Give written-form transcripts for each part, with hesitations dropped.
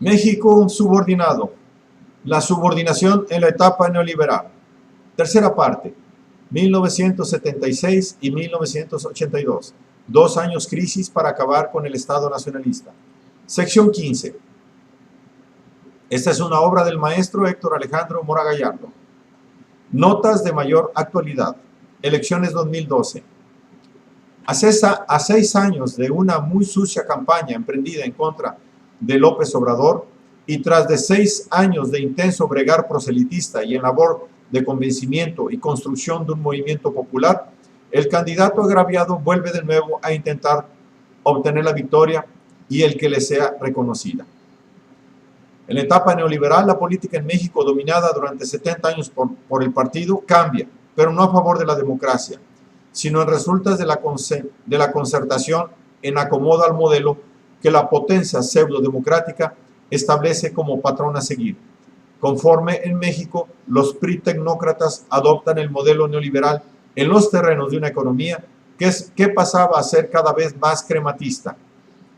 México subordinado. La subordinación en la etapa neoliberal. Tercera parte. 1976 y 1982. 2 años crisis para acabar con el Estado nacionalista. Sección 15. Esta es una obra del maestro Héctor Alejandro Mora Gallardo. Notas de mayor actualidad. Elecciones 2012. A 6 años de una muy sucia campaña emprendida en contra de López Obrador y tras de 6 años de intenso bregar proselitista y en labor de convencimiento y construcción de un movimiento popular, el candidato agraviado vuelve de nuevo a intentar obtener la victoria y el que le sea reconocida. En la etapa neoliberal, la política en México, dominada durante 70 años por el partido, cambia, pero no a favor de la democracia, sino en resultas de la concertación en acomodo al modelo que la potencia pseudo-democrática establece como patrón a seguir. Conforme en México, los PRI tecnócratas adoptan el modelo neoliberal en los terrenos de una economía que pasaba a ser cada vez más crematista,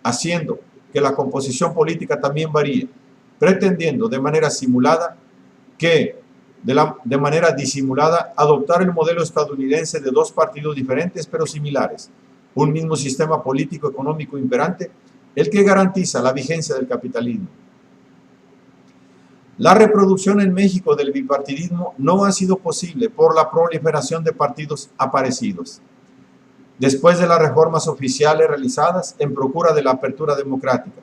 haciendo que la composición política también varíe, pretendiendo de manera disimulada adoptar el modelo estadounidense de 2 partidos diferentes pero similares, un mismo sistema político económico imperante, el que garantiza la vigencia del capitalismo. La reproducción en México del bipartidismo no ha sido posible por la proliferación de partidos aparecidos. Después de las reformas oficiales realizadas en procura de la apertura democrática,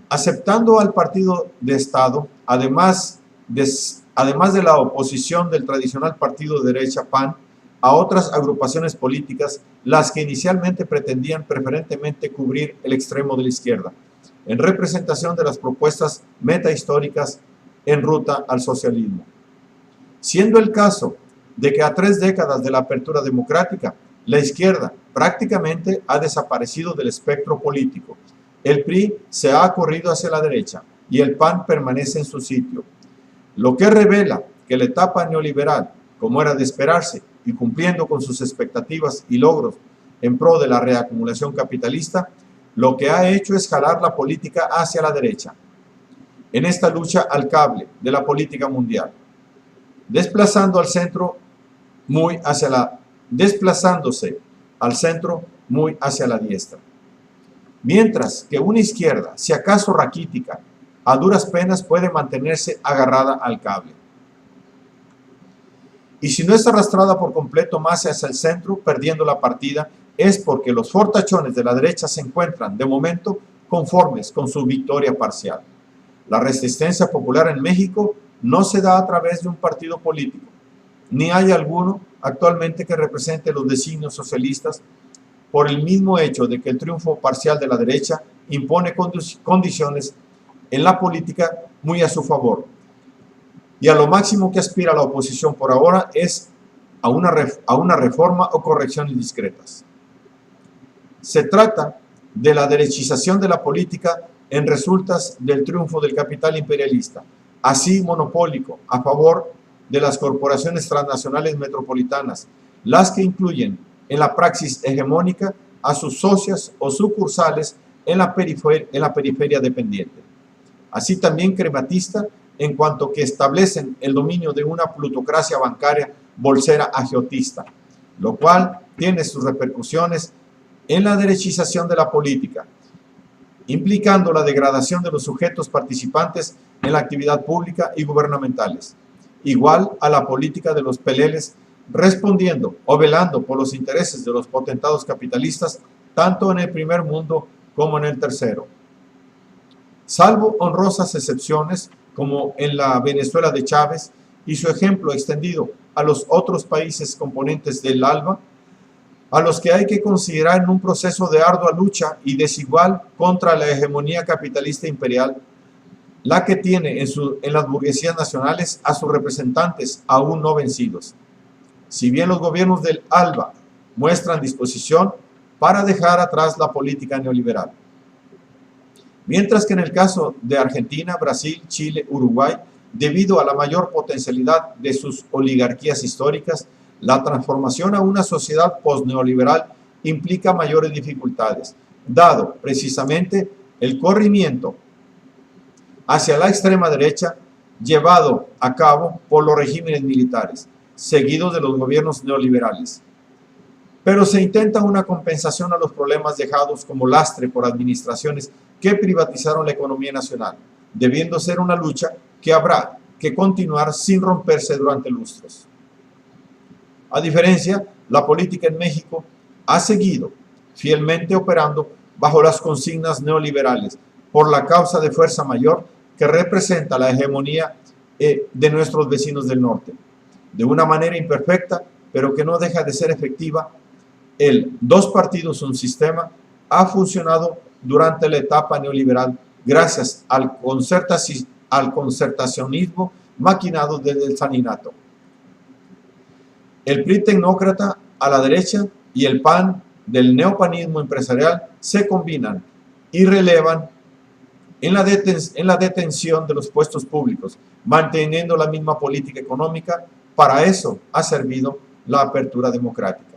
aceptando al partido de Estado, además de la oposición del tradicional partido de derecha PAN, a otras agrupaciones políticas, las que inicialmente pretendían preferentemente cubrir el extremo de la izquierda, en representación de las propuestas metahistóricas en ruta al socialismo. Siendo el caso de que a 3 décadas de la apertura democrática, la izquierda prácticamente ha desaparecido del espectro político. El PRI se ha corrido hacia la derecha y el PAN permanece en su sitio, lo que revela que la etapa neoliberal, como era de esperarse y cumpliendo con sus expectativas y logros en pro de la reacumulación capitalista, lo que ha hecho es jalar la política hacia la derecha, en esta lucha al cable de la política mundial, desplazándose al centro muy hacia la diestra. Mientras que una izquierda, si acaso raquítica, a duras penas puede mantenerse agarrada al cable. Y si no es arrastrada por completo más hacia el centro, perdiendo la partida, es porque los fortachones de la derecha se encuentran, de momento, conformes con su victoria parcial. La resistencia popular en México no se da a través de un partido político, ni hay alguno actualmente que represente los designios socialistas, por el mismo hecho de que el triunfo parcial de la derecha impone condiciones en la política muy a su favor. Y a lo máximo que aspira la oposición por ahora es a una reforma o correcciones discretas. Se trata de la derechización de la política en resultas del triunfo del capital imperialista, así monopólico, a favor de las corporaciones transnacionales metropolitanas, las que incluyen en la praxis hegemónica a sus socias o sucursales en la periferia dependiente. Así también crematista en cuanto que establecen el dominio de una plutocracia bancaria bolsera agiotista, lo cual tiene sus repercusiones en la derechización de la política, implicando la degradación de los sujetos participantes en la actividad pública y gubernamentales, igual a la política de los peleles, respondiendo o velando por los intereses de los potentados capitalistas, tanto en el primer mundo como en el tercero. Salvo honrosas excepciones, como en la Venezuela de Chávez y su ejemplo extendido a los otros países componentes del ALBA, a los que hay que considerar en un proceso de ardua lucha y desigual contra la hegemonía capitalista imperial, la que tiene en las burguesías nacionales a sus representantes aún no vencidos. Si bien los gobiernos del ALBA muestran disposición para dejar atrás la política neoliberal, mientras que en el caso de Argentina, Brasil, Chile, Uruguay, debido a la mayor potencialidad de sus oligarquías históricas, la transformación a una sociedad postneoliberal implica mayores dificultades, dado precisamente el corrimiento hacia la extrema derecha llevado a cabo por los regímenes militares, seguidos de los gobiernos neoliberales. Pero se intenta una compensación a los problemas dejados como lastre por administraciones que privatizaron la economía nacional, debiendo ser una lucha que habrá que continuar sin romperse durante lustros. A diferencia, la política en México ha seguido fielmente operando bajo las consignas neoliberales por la causa de fuerza mayor que representa la hegemonía de nuestros vecinos del norte. De una manera imperfecta, pero que no deja de ser efectiva, el dos partidos, un sistema ha funcionado durante la etapa neoliberal gracias al concertacionismo maquinado desde el saninato. El PRI tecnócrata a la derecha y el PAN del neopanismo empresarial se combinan y relevan en la detención de los puestos públicos, manteniendo la misma política económica. Para eso ha servido la apertura democrática.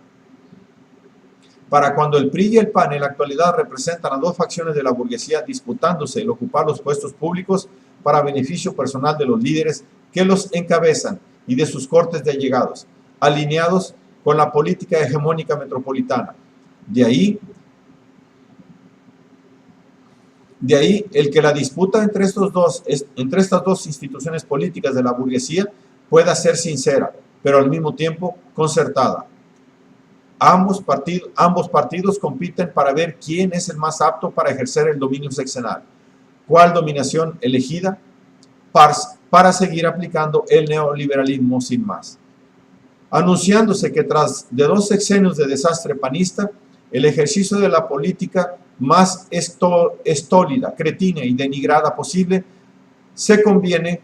Para cuando el PRI y el PAN en la actualidad representan a dos facciones de la burguesía disputándose el ocupar los puestos públicos para beneficio personal de los líderes que los encabezan y de sus cortes de allegados, alineados con la política hegemónica metropolitana. De ahí el que la disputa entre estas dos instituciones políticas de la burguesía pueda ser sincera, pero al mismo tiempo concertada. Ambos partidos compiten para ver quién es el más apto para ejercer el dominio sexenal, cuál dominación elegida para seguir aplicando el neoliberalismo sin más. Anunciándose que tras de 2 sexenios de desastre panista, el ejercicio de la política más estólida, cretina y denigrada posible, se conviene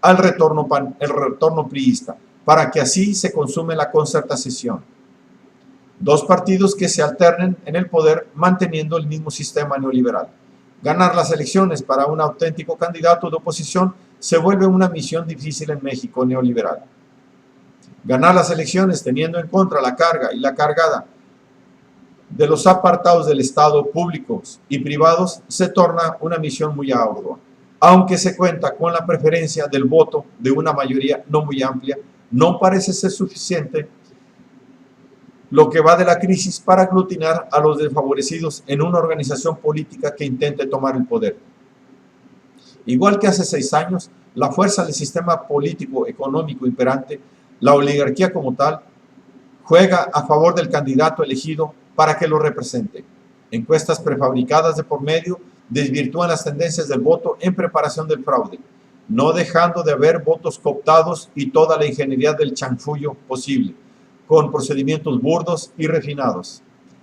al retorno priista, para que así se consume la concertación. 2 partidos que se alternen en el poder manteniendo el mismo sistema neoliberal. Ganar las elecciones para un auténtico candidato de oposición se vuelve una misión difícil en México neoliberal. Ganar las elecciones teniendo en contra la carga y la cargada de los apartados del Estado públicos y privados se torna una misión muy ardua. Aunque se cuenta con la preferencia del voto de una mayoría no muy amplia, no parece ser suficiente lo que va de la crisis para aglutinar a los desfavorecidos en una organización política que intente tomar el poder. Igual que hace 6 años, la fuerza del sistema político económico imperante, la oligarquía como tal, juega a favor del candidato elegido para que lo represente. Encuestas prefabricadas de por medio desvirtúan las tendencias del voto en preparación del fraude, no dejando de haber votos cooptados y toda la ingeniería del chanchullo posible, con procedimientos burdos y refinados,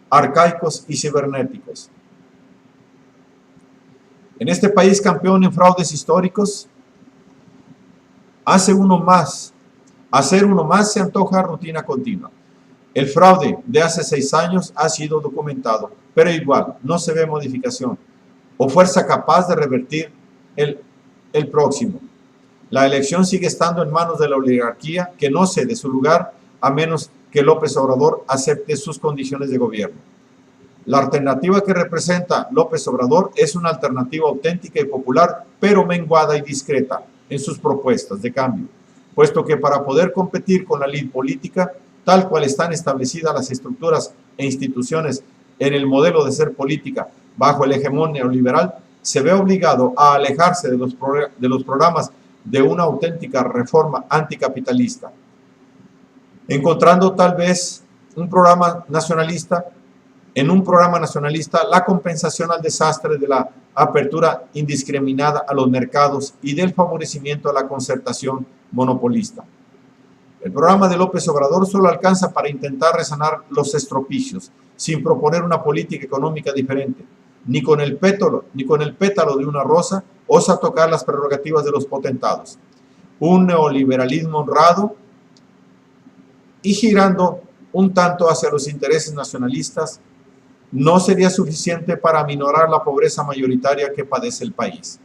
arcaicos y cibernéticos. En este país campeón en fraudes históricos, hacer uno más se antoja rutina continua. El fraude de hace 6 años ha sido documentado, pero igual no se ve modificación o fuerza capaz de revertir el próximo. La elección sigue estando en manos de la oligarquía que no cede su lugar a menos que López Obrador acepte sus condiciones de gobierno. La alternativa que representa López Obrador es una alternativa auténtica y popular, pero menguada y discreta en sus propuestas de cambio, puesto que para poder competir con la lid política, tal cual están establecidas las estructuras e instituciones en el modelo de ser política bajo el hegemón neoliberal, se ve obligado a alejarse de los programas de una auténtica reforma anticapitalista, encontrando tal vez en un programa nacionalista la compensación al desastre de la apertura indiscriminada a los mercados y del favorecimiento a la concertación monopolista. El programa de López Obrador solo alcanza para intentar resanar los estropicios, sin proponer una política económica diferente. Ni con el pétalo de una rosa osa tocar las prerrogativas de los potentados. Un neoliberalismo honrado y girando un tanto hacia los intereses nacionalistas no sería suficiente para aminorar la pobreza mayoritaria que padece el país.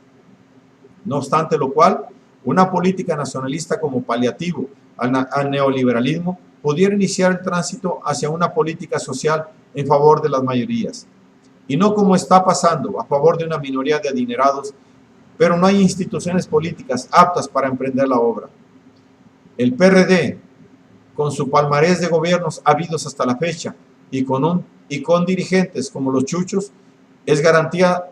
No obstante lo cual, una política nacionalista como paliativo al neoliberalismo pudiera iniciar el tránsito hacia una política social en favor de las mayorías, y no como está pasando, a favor de una minoría de adinerados pero no hay instituciones políticas aptas para emprender la obra. El PRD, con su palmarés de gobiernos habidos hasta la fecha y con dirigentes como los Chuchos, es garantía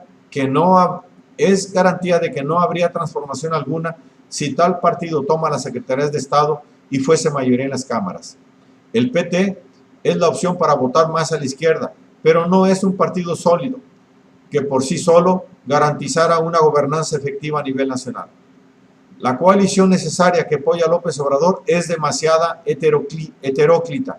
de que no habría transformación alguna si tal partido toma las secretarías de Estado y fuese mayoría en las cámaras. El PT es la opción para votar más a la izquierda, pero no es un partido sólido que por sí solo garantizara una gobernanza efectiva a nivel nacional. La coalición necesaria que apoya a López Obrador es demasiada heteróclita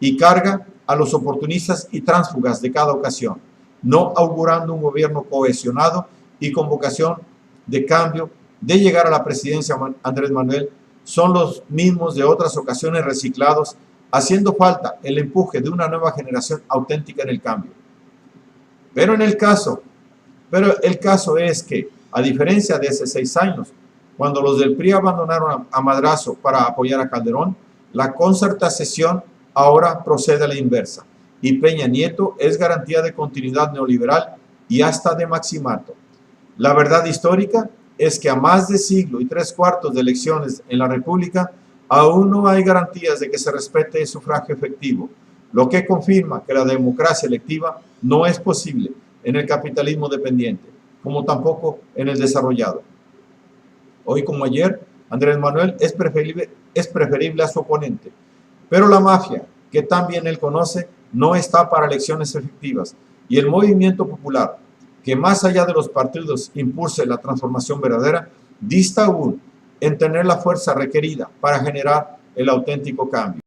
y carga a los oportunistas y tránsfugas de cada ocasión, no augurando un gobierno cohesionado y con vocación de cambio. De llegar a la presidencia, Andrés Manuel son los mismos de otras ocasiones reciclados, haciendo falta el empuje de una nueva generación auténtica en el cambio. Pero el caso es que, a diferencia de hace 6 años, cuando los del PRI abandonaron a madrazo para apoyar a Calderón, la concertación ahora procede a la inversa, y Peña Nieto es garantía de continuidad neoliberal y hasta de maximato. La verdad histórica es que a más de siglo y 3/4 de elecciones en la República, aún no hay garantías de que se respete el sufragio efectivo, lo que confirma que la democracia electiva no es posible en el capitalismo dependiente, como tampoco en el desarrollado. Hoy como ayer, Andrés Manuel es preferible a su oponente, pero la mafia, que también él conoce, no está para elecciones efectivas, y el movimiento popular, que más allá de los partidos impulse la transformación verdadera, dista aún en tener la fuerza requerida para generar el auténtico cambio.